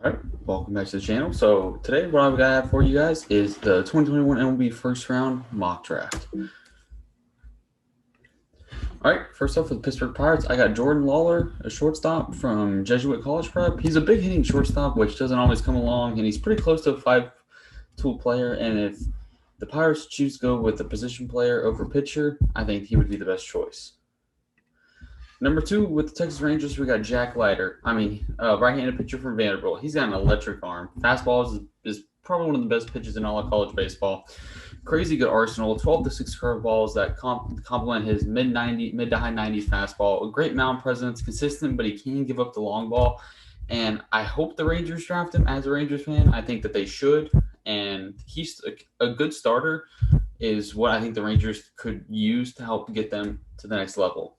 All right, welcome back to the channel. So today what I've got for you guys is the 2021 MLB first round mock draft. All right, first off for the Pittsburgh Pirates, I got Jordan Lawler, a shortstop from Jesuit College Prep. He's a big hitting shortstop, which doesn't always come along, and he's pretty close to a five-tool player. And if the Pirates choose to go with the position player over pitcher, I think he would be the best choice. Number 2, with the Texas Rangers, we got Jack Leiter. Right-handed pitcher from Vanderbilt. He's got an electric arm. Fastball is probably one of the best pitches in all of college baseball. Crazy good arsenal. 12 to 6 curveballs that complement his mid to high 90s fastball. A great mound presence, consistent, but he can give up the long ball. And I hope the Rangers draft him. As a Rangers fan, I think that they should. And he's a good starter. Is what I think the Rangers could use to help get them to the next level.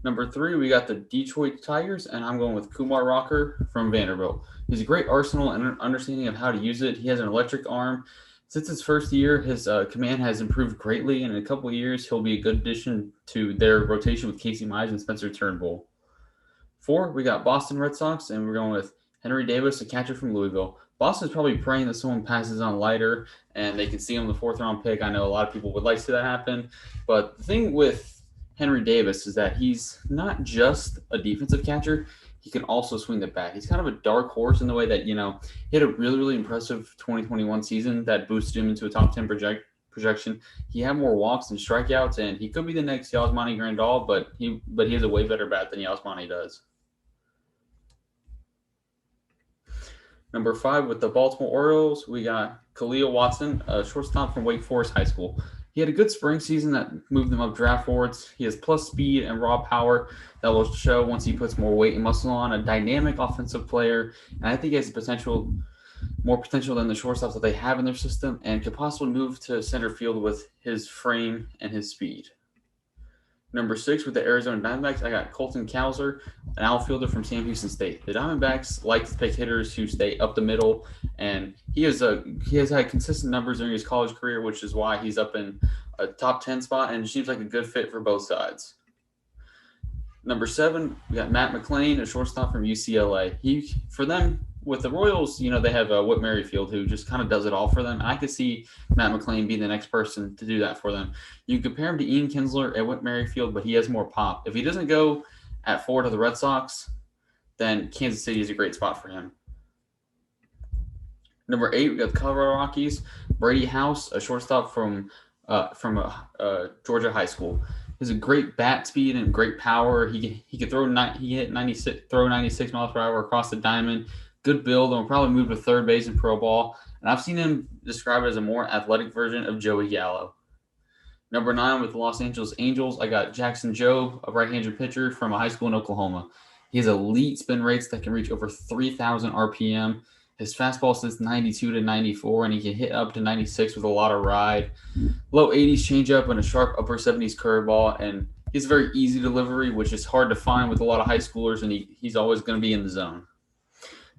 Number 3, we got the Detroit Tigers, and I'm going with Kumar Rocker from Vanderbilt. He's a great arsenal and understanding of how to use it. He has an electric arm. Since his first year, his command has improved greatly, and in a couple of years, he'll be a good addition to their rotation with Casey Mize and Spencer Turnbull. 4, we got Boston Red Sox, and we're going with Henry Davis, a catcher from Louisville. Boston's probably praying that someone passes on Leiter, and they can see him in the 4th-round pick. I know a lot of people would like to see that happen, but the thing with Henry Davis is that he's not just a defensive catcher. He can also swing the bat. He's kind of a dark horse in the way that, he had a really, really impressive 2021 season that boosted him into a top 10 projection. He had more walks and strikeouts, and he could be the next Yasmani Grandal, but he has a way better bat than Yasmani does. Number 5, with the Baltimore Orioles, we got Khalil Watson, a shortstop from Wake Forest High School. He had a good spring season that moved him up draft boards. He has plus speed and raw power that will show once he puts more weight and muscle on. A dynamic offensive player, and I think he has more potential than the shortstops that they have in their system, and could possibly move to center field with his frame and his speed. Number 6, with the Arizona Diamondbacks, I got Colton Cowser, an outfielder from Sam Houston State. The Diamondbacks like to pick hitters who stay up the middle, and he has had consistent numbers during his college career, which is why he's up in a top 10 spot, and seems like a good fit for both sides. Number 7, we got Matt McLain, a shortstop from UCLA. For them, with the Royals, they have Whit Merrifield, who just kind of does it all for them. I could see Matt McLain being the next person to do that for them. You can compare him to Ian Kinsler and Whit Merrifield, but he has more pop. If he doesn't go at 4 to the Red Sox, then Kansas City is a great spot for him. Number 8, we got the Colorado Rockies. Brady House, a shortstop from Georgia High School. He has a great bat speed and great power. He could throw 96 miles per hour across the diamond. Good build, and will probably move to third base in pro ball. And I've seen him described as a more athletic version of Joey Gallo. Number 9, with the Los Angeles Angels, I got Jackson Jobe, a right-handed pitcher from a high school in Oklahoma. He has elite spin rates that can reach over 3,000 RPM. His fastball sits 92 to 94, and he can hit up to 96 with a lot of ride. Low 80s changeup and a sharp upper 70s curveball, and he has a very easy delivery, which is hard to find with a lot of high schoolers, and he's always going to be in the zone.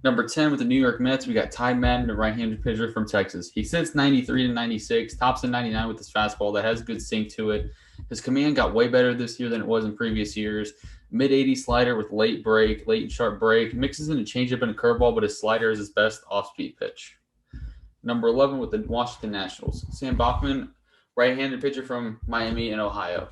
Number 10, with the New York Mets, we got Ty Madden, a right-handed pitcher from Texas. He sits 93 to 96, tops in 99 with his fastball that has good sink to it. His command got way better this year than it was in previous years. Mid-80 slider with late and sharp break. Mixes in a changeup and a curveball, but his slider is his best off-speed pitch. Number 11, with the Washington Nationals, Sam Bachman, right-handed pitcher from Miami and Ohio.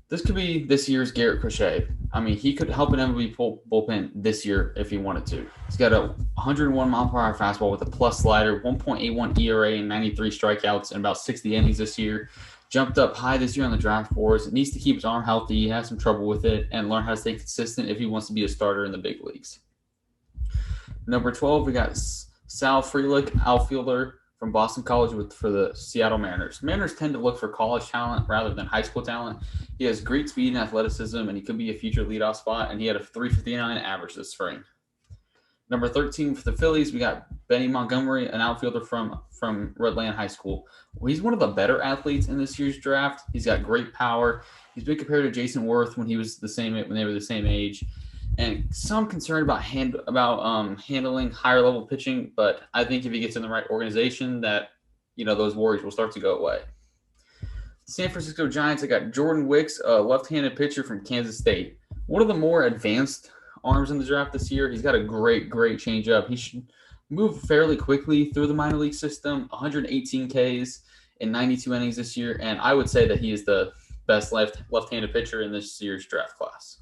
This could be this year's Garrett Crochet. He could help an MLB bullpen this year if he wanted to. He's got a 101 mile per hour fastball with a plus slider, 1.81 ERA and 93 strikeouts in about 60 innings this year. Jumped up high this year on the draft boards. Needs to keep his arm healthy. He has some trouble with it, and learn how to stay consistent if he wants to be a starter in the big leagues. Number 12, we got Sal Frelick, outfielder from Boston College for the Seattle Mariners. Mariners tend to look for college talent rather than high school talent. He has great speed and athleticism, and he could be a future leadoff spot, and he had a 359 average this spring. Number 13 for the Phillies, we got Benny Montgomery, an outfielder from Redland High School. Well, he's one of the better athletes in this year's draft. He's got great power. He's been compared to Jason Worth when they were the same age. And some concern about handling higher level pitching, but I think if he gets in the right organization, that those worries will start to go away. San Francisco Giants, I got Jordan Wicks, a left-handed pitcher from Kansas State. One of the more advanced arms in the draft this year. He's got a great changeup. He should move fairly quickly through the minor league system. 118 Ks in 92 innings this year, and I would say that he is the best left-handed pitcher in this year's draft class.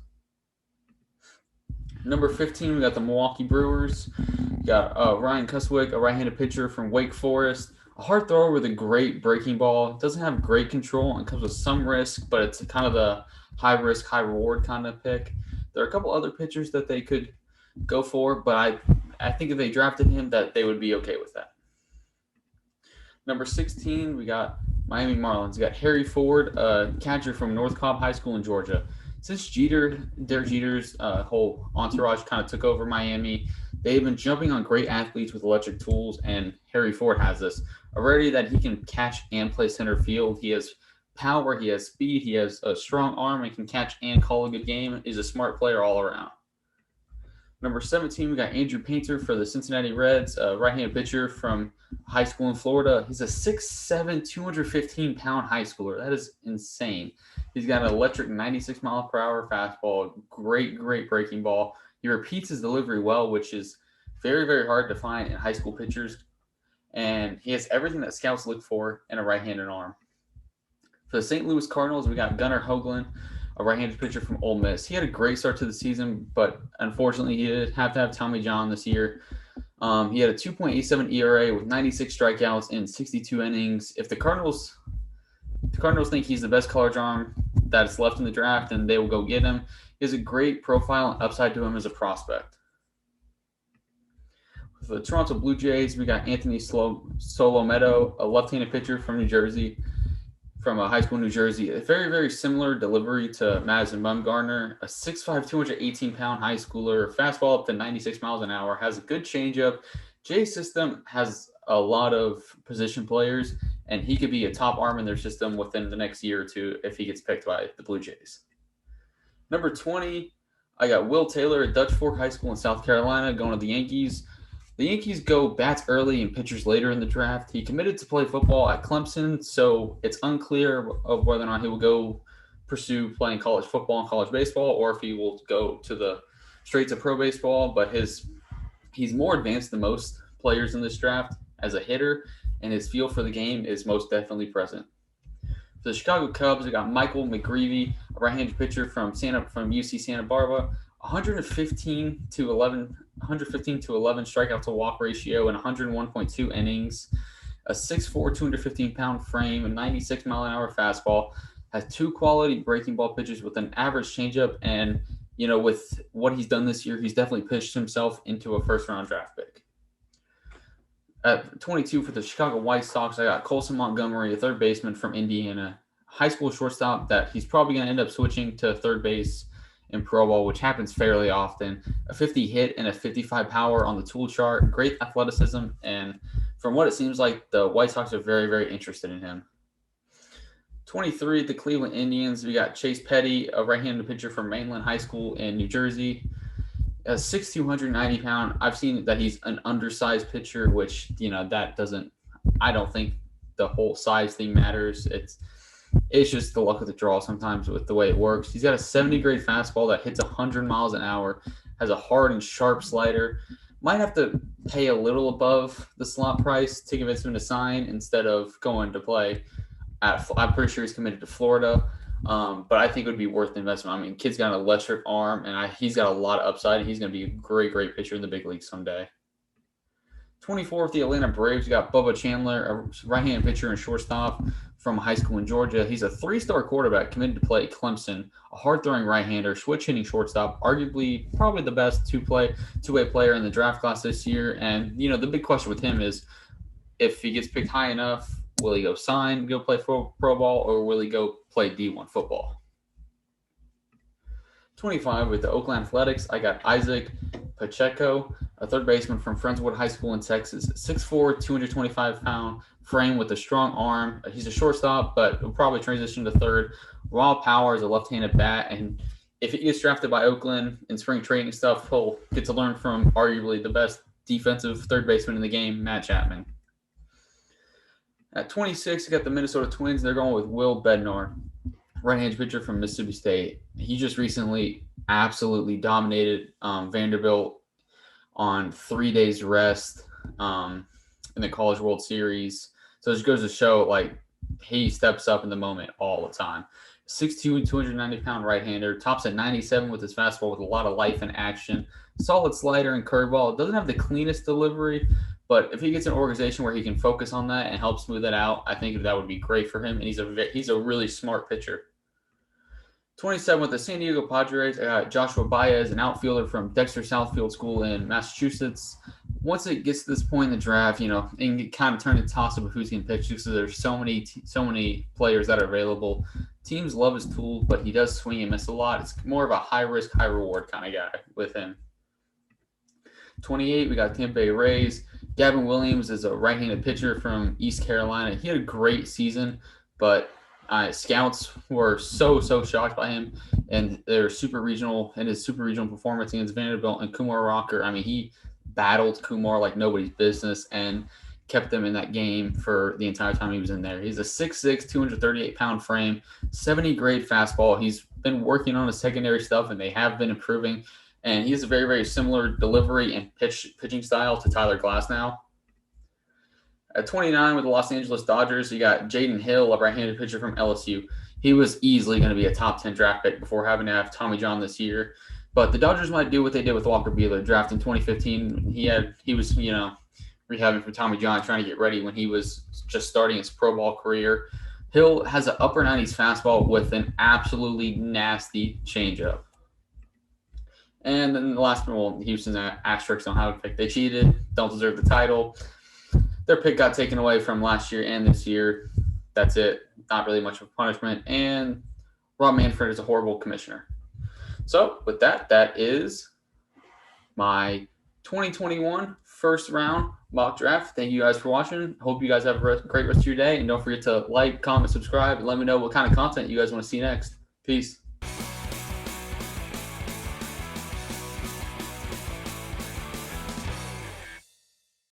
Number 15, we got the Milwaukee Brewers. We got Ryan Cuswick, a right-handed pitcher from Wake Forest. A hard thrower with a great breaking ball. Doesn't have great control and comes with some risk, but it's kind of the high risk, high reward kind of pick. There are a couple other pitchers that they could go for, but I think if they drafted him, that they would be okay with that. Number 16, we got Miami Marlins. We got Harry Ford, a catcher from North Cobb High School in Georgia. Since Derek Jeter's whole entourage kind of took over Miami, they've been jumping on great athletes with electric tools, and Harry Ford has this. Already that he can catch and play center field. He has power, he has speed, he has a strong arm, and can catch and call a good game. He's a smart player all around. Number 17, we got Andrew Painter for the Cincinnati Reds, a right-handed pitcher from high school in Florida. He's a 6'7", 215-pound high schooler. That is insane. He's got an electric 96-mile-per-hour fastball, great breaking ball. He repeats his delivery well, which is very hard to find in high school pitchers. And he has everything that scouts look for in a right-handed arm. For the St. Louis Cardinals, we got Gunnar Hoagland, a right-handed pitcher from Ole Miss. He had a great start to the season, but unfortunately he did have to have Tommy John this year. He had a 2.87 ERA with 96 strikeouts in 62 innings. If the Cardinals think he's the best college arm that's left in the draft, and they will go get him. He has a great profile and upside to him as a prospect. For the Toronto Blue Jays, we got Anthony Solometo, a left-handed pitcher from New Jersey, from a high school in New Jersey. A very similar delivery to Madison Bumgarner. A 6'5", 218-pound high schooler, fastball up to 96 miles an hour, has a good changeup. Jay's system has a lot of position players, and he could be a top arm in their system within the next year or two if he gets picked by the Blue Jays. Number 20, I got Will Taylor at Dutch Fork High School in South Carolina going to the Yankees. The Yankees go bats early and pitchers later in the draft. He committed to play football at Clemson, so it's unclear of whether or not he will go pursue playing college football and college baseball, or if he will go straight to pro baseball. But he's more advanced than most players in this draft as a hitter, and his feel for the game is most definitely present. For the Chicago Cubs, we got Michael McGreevy, a right-handed pitcher from UC Santa Barbara. 115 to 11 strikeout to walk ratio in 101.2 innings, a 6'4", 215-pound frame, a 96-mile-an-hour fastball, has two quality breaking ball pitches with an average changeup, and with what he's done this year, he's definitely pitched himself into a first-round draft pick. At 22 for the Chicago White Sox, I got Colson Montgomery, a third baseman from Indiana, high school shortstop that he's probably going to end up switching to third base in pro ball, which happens fairly often. A 50 hit and a 55 power on the tool chart, great athleticism, and from what it seems like, the White Sox are very interested in him. 23, the Cleveland Indians, we got Chase Petty, a right-handed pitcher from Mainland High School in New Jersey. 6'2", 290-pound. I've seen that he's an undersized pitcher, which, I don't think the whole size thing matters. It's just the luck of the draw sometimes with the way it works. He's got a 70-grade fastball that hits 100 miles an hour, has a hard and sharp slider. Might have to pay a little above the slot price to convince him to sign instead of going to play. I'm pretty sure he's committed to Florida, but I think it would be worth the investment. I mean, kid's got an electric arm, and he's got a lot of upside, and he's going to be a great pitcher in the big league someday. 24th, the Atlanta Braves, we got Bubba Chandler, a right-handed pitcher and shortstop from high school in Georgia. He's a three-star quarterback committed to play at Clemson, a hard-throwing right-hander, switch-hitting shortstop, arguably probably the best two-way player in the draft class this year. And, the big question with him is if he gets picked high enough, will he go play pro ball, or will he go play D1 football? 25, with the Oakland Athletics, I got Isaac Pacheco, a third baseman from Friendswood High School in Texas. 6'4", 225-pound frame with a strong arm. He's a shortstop, but will probably transition to third. Raw power is a left-handed bat, and if he gets drafted by Oakland in spring training stuff, he'll get to learn from arguably the best defensive third baseman in the game, Matt Chapman. At 26, you got the Minnesota Twins. They're going with Will Bednar, right-handed pitcher from Mississippi State. He just recently absolutely dominated Vanderbilt on 3 days rest in the College World Series. So it just goes to show, like, he steps up in the moment all the time. 6'2", 290-pound right-hander, tops at 97 with his fastball with a lot of life and action. Solid slider and curveball. Doesn't have the cleanest delivery, but if he gets an organization where he can focus on that and help smooth that out, I think that would be great for him. And he's a really smart pitcher. 27 with the San Diego Padres, I got Joshua Baez, an outfielder from Dexter Southfield School in Massachusetts. Once it gets to this point in the draft, it can kind of turn to toss-up of who's going to pitch because there's so many players that are available. Teams love his tools, but he does swing and miss a lot. It's more of a high-risk, high-reward kind of guy with him. 28, we got Tampa Bay Rays. Gavin Williams is a right-handed pitcher from East Carolina. He had a great season, but scouts were so shocked by him and his super regional performance against Vanderbilt and Kumar Rocker. I mean, he battled Kumar like nobody's business and kept them in that game for the entire time he was in there. He's a 6'6", 238-pound frame, 70 grade fastball. He's been working on his secondary stuff, and they have been improving. And he has a very, very similar delivery and pitching style to Tyler Glasnow. At 29 with the Los Angeles Dodgers, you got Jaden Hill, a right-handed pitcher from LSU. He was easily going to be a top 10 draft pick before having to have Tommy John this year. But the Dodgers might do what they did with Walker Buehler, draft in 2015. He was rehabbing for Tommy John, trying to get ready when he was just starting his pro ball career. Hill has an upper 90s fastball with an absolutely nasty changeup. And then the last one, well, Houston Astros don't have a pick. They cheated, don't deserve the title. Their pick got taken away from last year and this year. That's it. Not really much of a punishment. And Rob Manfred is a horrible commissioner. So with that is my 2021 first round mock draft. Thank you guys for watching. Hope you guys have a great rest of your day. And don't forget to like, comment, subscribe, and let me know what kind of content you guys want to see next. Peace.